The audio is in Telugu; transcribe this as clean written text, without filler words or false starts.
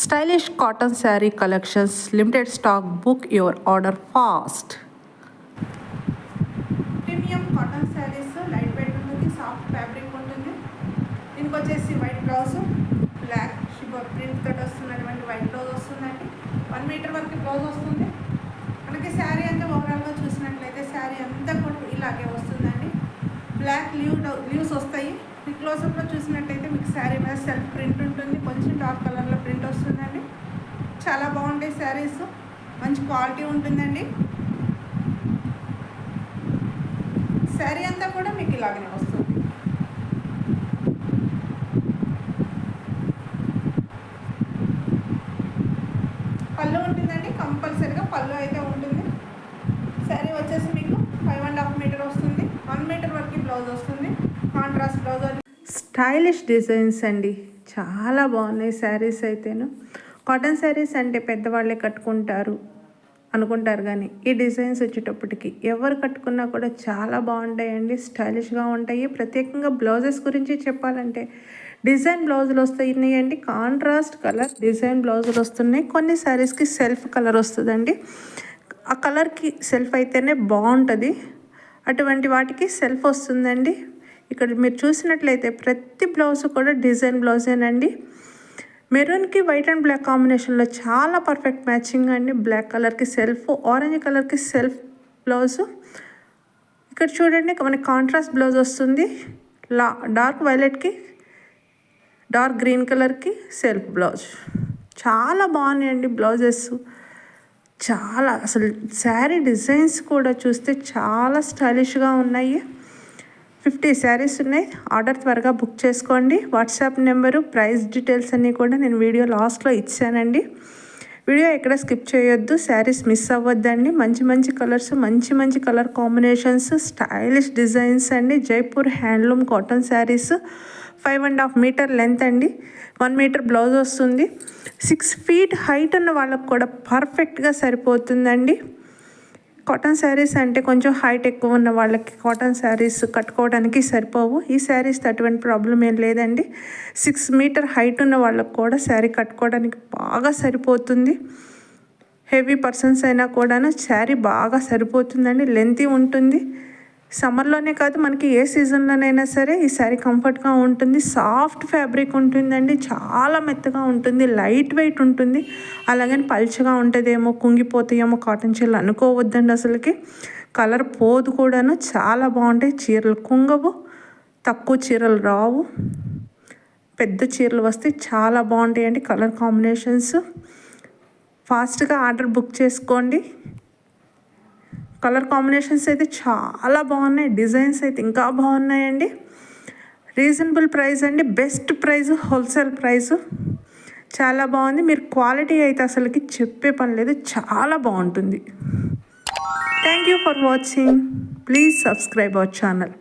Stylish cotton saree collections, limited stock. Book your order fast. Premium cotton saris light weight ఉంటుంది, సాఫ్ట్ ఫ్యాబ్రిక్ ఉంటుంది. దీనికి వచ్చేసి white blouse, black sugar print తోటి వస్తున్నటువంటి వైట్ బ్లౌజ్ వస్తుందండి. 1 మీటర్ వరకు బ్లౌజ్ వస్తుంది. మనకి శారీ అంతా ఓవరాల్గా చూసినట్లయితే శారీ అంతా కూడా ఇలాగే వస్తుందండి. బ్లాక్ లీవ్స్ వస్తాయి. ఈ క్లోజప్లో చూసినట్లయితే మీకు శారీ మీద సెల్ఫ్ ప్రింట్ ఉంటుంది, కొంచెం డార్క్ కలర్లో ప్రింట్ వస్తుందండి. చాలా బాగుంటాయి శారీస్, మంచి క్వాలిటీ ఉంటుందండి. శారీ అంతా కూడా మీకు ఇలాగనే వస్తుంది. పళ్ళు ఉంటుందండి, కంపల్సరీగా పళ్ళు అయితే ఉంటుంది. శారీ వచ్చేసి మీకు 5.5 మీటర్ వస్తుంది. 1 మీటర్ వరకు బ్లౌజ్ వస్తుంది, కాంట్రాస్ట్ బ్లౌజ్. స్టైలిష్ డిజైన్స్ అండి, చాలా బాగున్నాయి శారీస్ అయితేను. కాటన్ శారీస్ అంటే పెద్దవాళ్ళే కట్టుకుంటారు అనుకుంటారు, కానీ ఈ డిజైన్స్ వచ్చేటప్పటికి ఎవరు కట్టుకున్నా కూడా చాలా బాగుంటాయండి, స్టైలిష్గా ఉంటాయి. ప్రత్యేకంగా బ్లౌజెస్ గురించి చెప్పాలంటే డిజైన్ బ్లౌజులు వస్తున్నాయండి, కాంట్రాస్ట్ కలర్ డిజైన్ బ్లౌజులు వస్తున్నాయి. కొన్ని శారీస్కి సెల్ఫ్ కలర్ వస్తుందండి, ఆ కలర్కి సెల్ఫ్ అయితేనే బాగుంటుంది. అటువంటి వాటికి సెల్ఫ్ వస్తుందండి. ఇక్కడ మీరు చూసినట్లయితే ప్రతి బ్లౌజ్ కూడా డిజైన్ బ్లౌజేనండి. మెరూన్కి వైట్ అండ్ బ్లాక్ కాంబినేషన్లో చాలా పర్ఫెక్ట్ మ్యాచింగ్ అండి. బ్లాక్ కలర్కి సెల్ఫ్, ఆరెంజ్ కలర్కి సెల్ఫ్ బ్లౌజు. ఇక్కడ చూడండి, మనకి కాంట్రాస్ట్ బ్లౌజ్ వస్తుంది. డార్క్ వైలెట్కి డార్క్ గ్రీన్ కలర్కి సెల్ఫ్ బ్లౌజ్. చాలా బాగున్నాయండి బ్లౌజెస్. చాలా అసలు శారీ డిజైన్స్ కూడా చూస్తే చాలా స్టైలిష్గా ఉన్నాయి. 50 శారీస్ ఉన్నాయి. ఆర్డర్ త్వరగా బుక్ చేసుకోండి. వాట్సాప్ నెంబరు, ప్రైస్ డీటెయిల్స్ అన్నీ కూడా నేను వీడియో లాస్ట్లో ఇచ్చానండి. వీడియో ఎక్కడ స్కిప్ చేయొద్దు, శారీస్ మిస్ అవ్వద్దండి. మంచి మంచి కలర్స్, మంచి మంచి కలర్ కాంబినేషన్స్, స్టైలిష్ డిజైన్స్ అండి. Jaipur handloom cotton saris 5.5 metre length అండి. 1 మీటర్ బ్లౌజ్ వస్తుంది. 6 ఫీట్ హైట్ ఉన్న వాళ్ళకు కూడా పర్ఫెక్ట్గా సరిపోతుందండి. కాటన్ శారీస్ అంటే కొంచెం హైట్ ఎక్కువ ఉన్న వాళ్ళకి కాటన్ శారీస్ కట్టుకోవడానికి సరిపోవు. ఈ శారీస్ అటువంటి ప్రాబ్లం ఏం లేదండి. 6 మీటర్ హైట్ ఉన్న వాళ్ళకి కూడా శారీ కట్టుకోవడానికి బాగా సరిపోతుంది. హెవీ పర్సన్స్ అయినా కూడాను శారీ బాగా సరిపోతుందండి, లెంతీ ఉంటుంది. సమ్మర్లోనే కాదు, మనకి ఏ సీజన్లోనైనా సరే ఈ శారీ కంఫర్ట్గా ఉంటుంది. సాఫ్ట్ ఫ్యాబ్రిక్ ఉంటుందండి, చాలా మెత్తగా ఉంటుంది, లైట్ వెయిట్ ఉంటుంది. అలాగని పల్చగా ఉంటుందేమో, కుంగిపోతాయేమో కాటన్ చీరలు అనుకోవద్దండి. అసలుకి కలర్ పోదు కూడాను, చాలా బాగుంటాయి. చీరలు కుంగవు, తక్కువ చీరలు రావు, పెద్ద చీరలు వస్తే చాలా బాగుంటాయండి. కలర్ కాంబినేషన్స్ ఫాస్ట్గా ఆర్డర్ బుక్ చేసుకోండి. కలర్ కాంబినేషన్స్ అయితే చాలా బాగున్నాయి, డిజైన్స్ అయితే ఇంకా బాగున్నాయండి. రీజనబుల్ ప్రైస్ అండి, బెస్ట్ ప్రైస్, హోల్సేల్ ప్రైస్. చాలా బాగుంది. మీరు క్వాలిటీ అయితే అసలుకి చెప్పే పని లేదు, చాలా బాగుంటుంది. Thank you for watching. Please subscribe our channel.